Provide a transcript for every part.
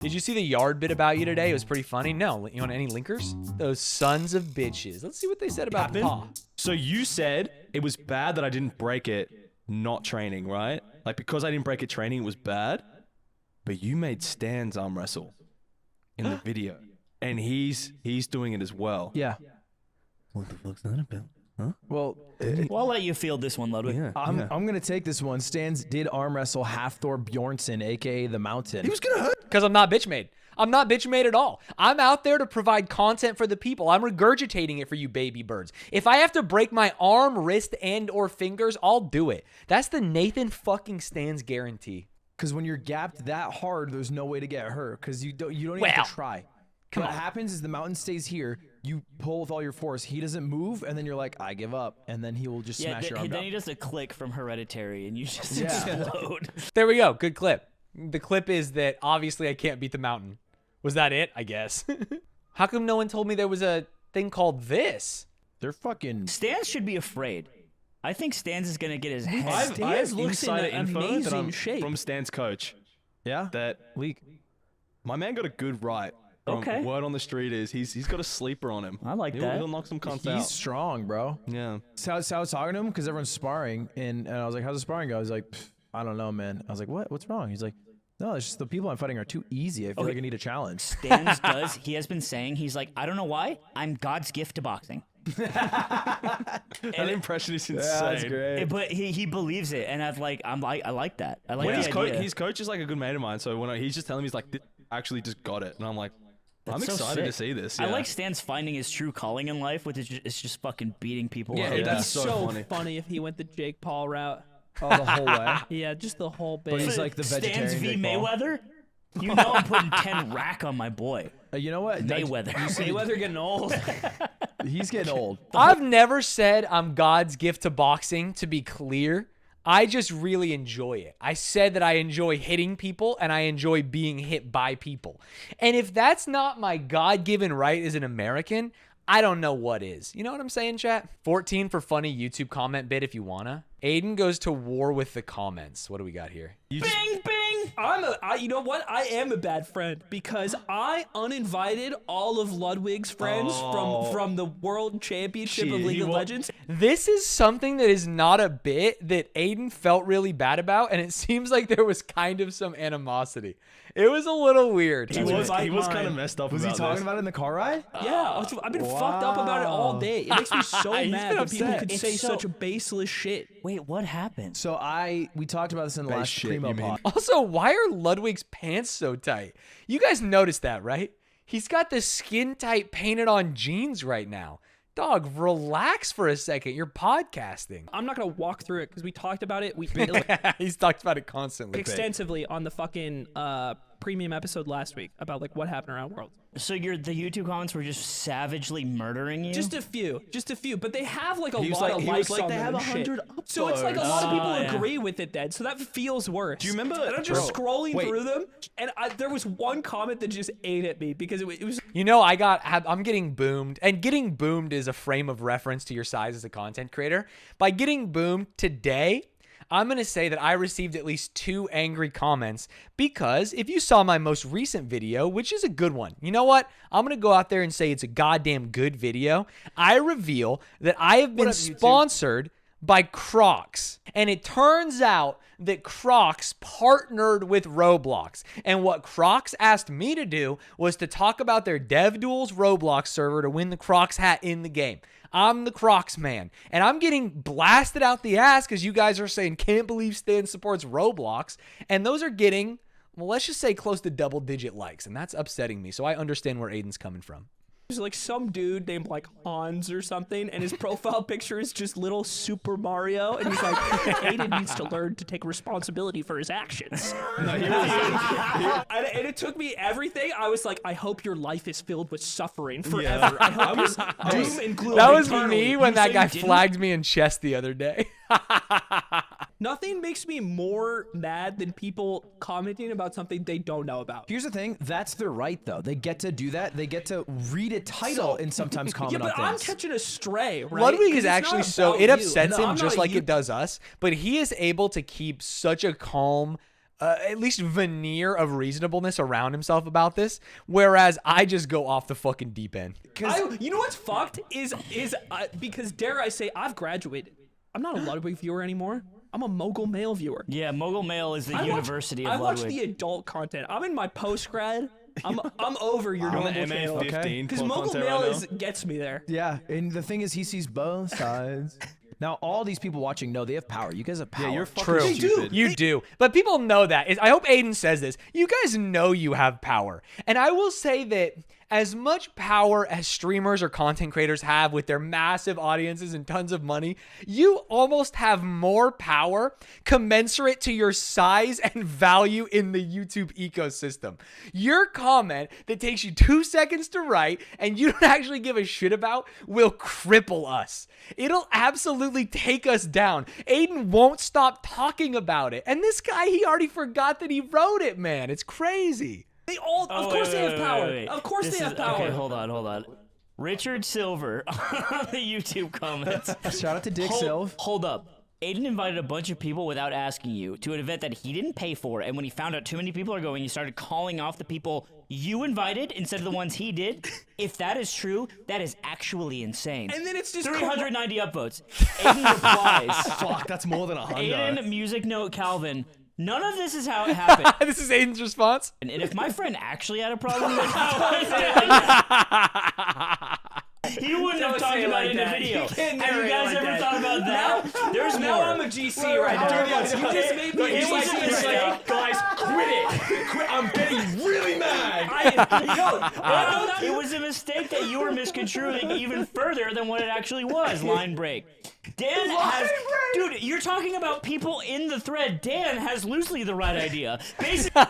Did you see the yard bit about you today? It was pretty funny. No, you want any linkers? Those sons of bitches. Let's see what they said about Pa. So you said it was bad that I didn't break it not training, right? Like because I didn't break it training, it was bad. But you made Stanz arm wrestle in the video. And he's doing it as well. Yeah. What the fuck's that about? Huh? Well, I'll let you field this one, Ludwig. Yeah, I'm going to take this one. Stanz did arm wrestle Halfthor Bjornsson, a.k.a. The Mountain. He was going to hurt. Because I'm not bitch made. I'm not bitch made at all. I'm out there to provide content for the people. I'm regurgitating it for you baby birds. If I have to break my arm, wrist, and or fingers, I'll do it. That's the Nathan fucking Stanz guarantee. Because when you're gapped that hard, there's no way to get hurt because you don't even have to try. Come what on. happens is the Mountain stays here, you pull with all your force, he doesn't move, and then you're like, I give up, and then he will just smash your arm then down. he does a click from Hereditary, and you just explode. There we go. Good clip. The clip is that obviously I can't beat the Mountain. Was that it? I guess. How come no one told me there was a thing called this? They're fucking... Stanz should be afraid. I think Stanz is going to get his head. I have looks in insider an info that amazing I'm shape. from Stan's coach. Yeah? That Leak. my man got a good right. Okay. Word on the street is he's got a sleeper on him. I like that. He'll knock some cunts He's out. strong, bro. Yeah. So I was talking to him because everyone's sparring, and I was like, how's the sparring go? I was like, I don't know, man. I was like, what's wrong? He's like, no, it's just the people I'm fighting are too easy. I feel like I need a challenge. Stanz he has been saying, he's like, I don't know why, I'm God's gift to boxing. That impression is insane. That's great. But he believes it, and I like that. I like When the idea. his coach is like a good mate of mine, so when he's just telling me, he's like, "This actually just got it," and I'm like, I'm That's so excited to sick. see this. I yeah. like Stanz finding his true calling in life, which is just fucking beating people Yeah, up. it'd be that's so so funny. funny if he went the Jake Paul route. Oh, the whole way. Yeah, just the whole bit. But he's like the Stanz vegetarian v. Jake Paul. Mayweather? You know I'm putting 10 rack on my boy. You know what? Mayweather. Mayweather getting old. He's getting old. I've never said I'm God's gift to boxing, to be clear. I just really enjoy it. I said that I enjoy hitting people and I enjoy being hit by people. And if that's not my God-given right as an American, I don't know what is. You know what I'm saying, chat? 14 for funny YouTube comment bit if you wanna. Aiden goes to war with the comments. What do we got here? Bing, bing. You know what? I am a bad friend because I uninvited all of Ludwig's friends from the World Championship of League of Legends. This is something that is not a bit that Aiden felt really bad about, and it seems like there was kind of some animosity. It was a little weird. He was kind of messed up. Was he about talking this. about it in the car ride? Yeah, I've been fucked up about it all day. It makes me so He's mad been that people upset. could It's say so- such a baseless shit. Wait, what happened? So we talked about this in the last shit, Primo you mean. pod. Also, why are Ludwig's pants so tight? You guys noticed that, right? He's got the skin tight painted on jeans right now. Dog, relax for a second. You're podcasting. I'm not gonna walk through it because we talked about it. He's talked about it constantly. Extensively on the fucking premium episode last week about like what happened around Worlds. So the YouTube comments were just savagely murdering you? Just a few, but they have like a He was lot like- of he likes was like, on they them have and shit. 100 So it's like a lot of people yeah. agree with it then, so that feels worse. Do you remember- And I'm just Bro, scrolling wait. through them, and there was one comment that just ate at me because it was You know, I'm getting boomed, and getting boomed is a frame of reference to your size as a content creator. By getting boomed today, I'm going to say that I received at least 2 angry comments because if you saw my most recent video, which is a good one, you know what? I'm going to go out there and say it's a goddamn good video. I reveal that I have been sponsored by Crocs. And it turns out that Crocs partnered with Roblox. And what Crocs asked me to do was to talk about their DevDuels Roblox server to win the Crocs hat in the game. I'm the Crocs man. And I'm getting blasted out the ass because you guys are saying, can't believe Stan supports Roblox. And those are getting, well, let's just say close to double-digit likes. And that's upsetting me. So I understand where Aiden's coming from. like some dude named like Hans or something, and his profile picture is just little Super Mario, and he's like, Aiden needs to learn to take responsibility for his actions. And it took me everything. I was like, I hope your life is filled with suffering forever. I hope it's doom and gloom. That was eternally. me when that say guy you didn't? flagged me in chess the other day. Nothing makes me more mad than people commenting about something they don't know about. Here's the thing, that's their right though. They get to do that. They get to read a title and sometimes Yeah, comment but on I'm things. catching a stray, right? Ludwig 'Cause is it's actually not so, about it you. upsets No, him I'm just not like you. it does us, but he is able to keep such a calm at least veneer of reasonableness around himself about this, whereas I just go off the fucking deep end. You know what's fucked is because dare I say I've graduated. I'm not a Ludwig viewer anymore. I'm a Mogul Mail viewer. Yeah, Mogul Mail is the University of I watch Ludwig. the adult content. I'm in my post grad. I'm over your normal channel. MA15 Because Mogul Mail gets me there. Yeah, and the thing is, he sees both sides. Now, all these people watching know they have power. You guys have power. Yeah, you're fucking True. stupid. You do. But people know that. I hope Aiden says this. You guys know you have power. And I will say that as much power as streamers or content creators have with their massive audiences and tons of money, you almost have more power commensurate to your size and value in the YouTube ecosystem. Your comment that takes you 2 seconds to write and you don't actually give a shit about will cripple us. It'll absolutely take us down. Aiden won't stop talking about it. And this guy, he already forgot that he wrote it, man. It's crazy. They all, of course, they have power. Of course, they have power. Okay, hold on. Richard Silver on the YouTube comments. Shout out to Dick Silv. Hold up. Aiden invited a bunch of people without asking you to an event that he didn't pay for, and when he found out too many people are going, he started calling off the people you invited instead of the ones he did. If that is true, that is actually insane. And then it's just 390 upvotes. Aiden replies. Fuck, that's more than 100. Aiden, music note, Calvin. None of this is how it happened. This is Aiden's response. And if my friend actually had a problem with how I did, he wouldn't have talked about it in the video. Have you guys ever thought about that? There's more. Now I'm a GC right now. You just made me. It was a mistake. Guys, quit it. I'm getting really mad. It was a mistake that you were misconstruing even further than what it actually was. Line break. Dan has, dude, you're talking about people in the thread. Dan has loosely the right idea. Basically,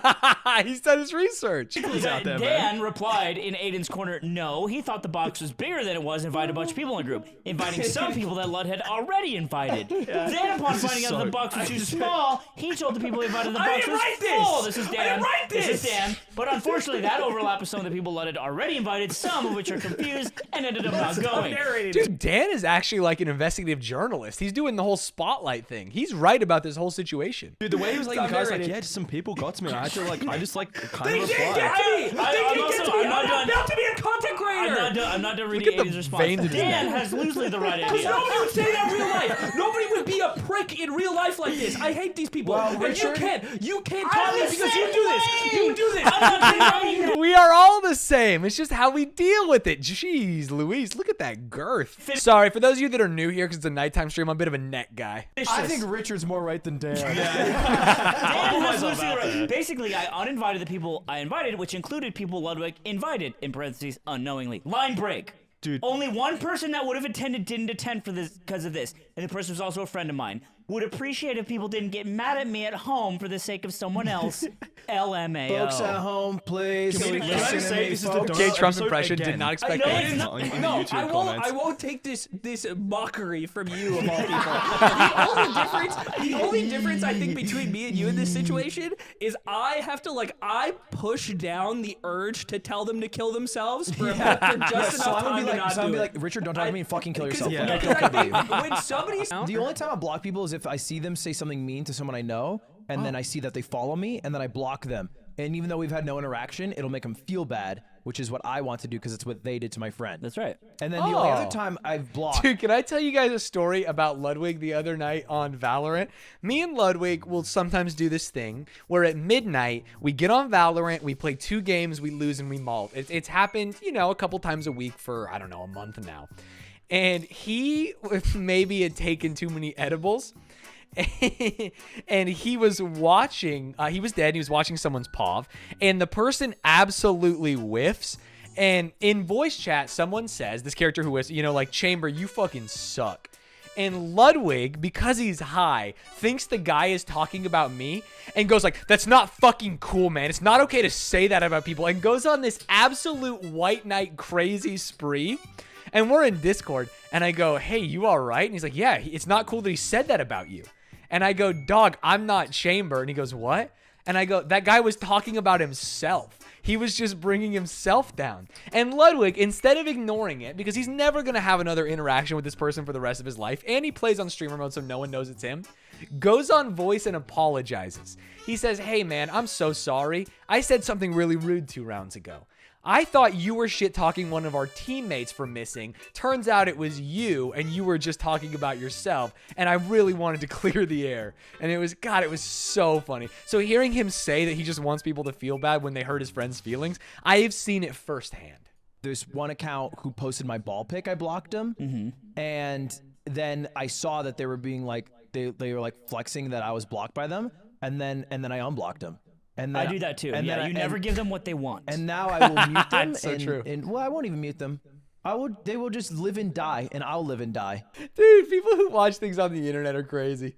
He's done his research. He's out there, Dan man. replied in Aiden's corner, no, he thought the box was bigger than it was, invited a bunch of people in a group, inviting some people that Lud had already invited. Then, upon finding out the box was too small, he told the people he invited the box was full. This is Dan. This is Dan. But unfortunately, that overlap with some of the people Lud had already invited, some of which are confused and ended up not going. Dude, Dan is actually like an investigative journalist. He's doing the whole spotlight thing. He's right about this whole situation. Dude, the way he was like, the guy's like, yeah, just some people got to me. I had to like, I just like kind of replied. I'm about to be a content creator. I'm not done reading Aiden's response. Dan has loosely the right idea. Nobody would say that in real life. Nobody would be a prick in real life like this. I hate these people. Well, and Richard, you can't talk to me because you do this. You do this. We are all the same. It's just how we deal with it. Jeez, Louise, look at that girth. Sorry, for those of you that are new here because it's a nighttime stream, I'm a bit of a net guy. I think Richard's more right than Dan. Dan has loosely the right. Basically, I uninvited the people I invited, which included people Ludwig invited, in parentheses, unknowingly. Line break. Dude. Only one person that would have attended didn't attend for this because of this, and the person was also a friend of mine. Would appreciate if people didn't get mad at me at home for the sake of someone else. LMAO. Folks at home, please. Can we listen just to say me, this is the folks. Donald Jay Trump's episode impression again. did not expect No, that. it's not. In the No, YouTube I comments. won't take this mockery from you of all people. The only difference I think between me and you in this situation is I push down the urge to tell them to kill themselves for just enough So I'm time to not gonna do be it. like, Richard, don't talk to me and fucking kill yourself. Yeah. Don't kill me. When somebody's The only time I block people is if I see them say something mean to someone I know, and then I see that they follow me, and then I block them. And even though we've had no interaction, it'll make them feel bad, which is what I want to do because it's what they did to my friend. That's right. And then the only other time I've blocked. Dude, can I tell you guys a story about Ludwig the other night on Valorant? Me and Ludwig will sometimes do this thing where at midnight, we get on Valorant, we play 2 games, we lose, and we malt. It's happened, a couple times a week for, I don't know, a month now. And he maybe had taken too many edibles. And he was watching, he was dead, he was watching someone's POV, and the person absolutely whiffs. And in voice chat, someone says, this character who was, like, Chamber, you fucking suck. And Ludwig, because he's high, thinks the guy is talking about me and goes like, that's not fucking cool, man. It's not okay to say that about people. And goes on this absolute white knight crazy spree. And we're in Discord. And I go, hey, you all right? And he's like, yeah, it's not cool that he said that about you. And I go, dog, I'm not Chamber. And he goes, what? And I go, that guy was talking about himself. He was just bringing himself down. And Ludwig, instead of ignoring it, because he's never going to have another interaction with this person for the rest of his life, and he plays on streamer mode so no one knows it's him, goes on voice and apologizes. He says, "Hey man, I'm so sorry. I said something really rude 2 rounds ago. I thought you were shit-talking one of our teammates for missing. Turns out it was you, and you were just talking about yourself, and I really wanted to clear the air." And it was so funny. So hearing him say that he just wants people to feel bad when they hurt his friend's feelings, I have seen it firsthand. There's one account who posted my ball pick. I blocked him, and then I saw that they were being like, they were like flexing that I was blocked by them, and then I unblocked him. And then, I do that too. And Yeah, then you never give them what they want. And now I will mute them. So and, true. And well, I won't even mute them. They will just live and die, and I'll live and die. Dude, people who watch things on the internet are crazy.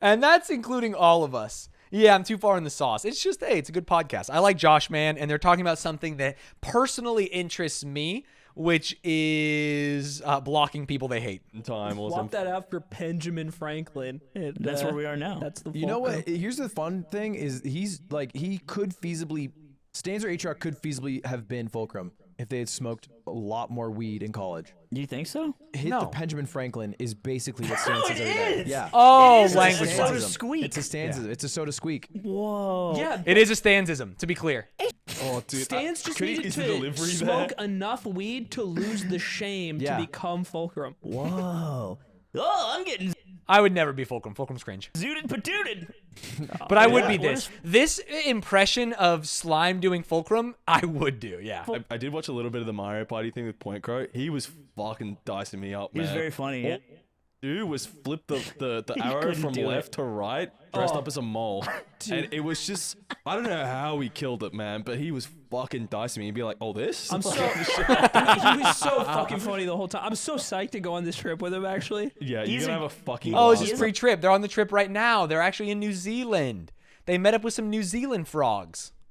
And that's including all of us. Yeah, I'm too far in the sauce. It's just, hey, it's a good podcast. I like Josh, man, and they're talking about something that personally interests me, which is blocking people they hate. Time Swap awesome. that out for Benjamin Franklin. And, That's where we are now. That's the You know fulcrum. what? Here's the fun thing: is he could feasibly, Stanz or HR could feasibly have been Fulcrum if they had smoked a lot more weed in college. Do you think so? Hit the Benjamin Franklin is basically what Stanz is every day. Yeah. Oh, It is a language soda lesson. squeak. It's a Stanz. It's a soda squeak. Whoa. Yeah, It is a Stanzism, to be clear. Oh, dude. Stanz just could he- needed is the to delivery smoke there? enough weed to lose the shame Yeah. to become Fulcrum. Whoa. Oh, I'm getting I would never be Fulcrum. Fulcrum's cringe. zooted patooted. But I would be What this. This impression of Slime doing Fulcrum, I would do, yeah. I did watch a little bit of the Mario Party thing with Point Crow. He was fucking dicing me up, He man. was very funny. Yeah. Dude was flip the arrow couldn't from do left to right, dressed up as a mole. And it was just, I don't know how he killed it, man, but he was fucking dicing me. He'd be like, oh, this? I'm so he was so fucking funny the whole time. I'm so psyched to go on this trip with him. Actually, Yeah, He's you're going a- to have a fucking Oh, it's blast. just free trip. They're on the trip right now. They're actually in New Zealand. They met up with some New Zealand frogs.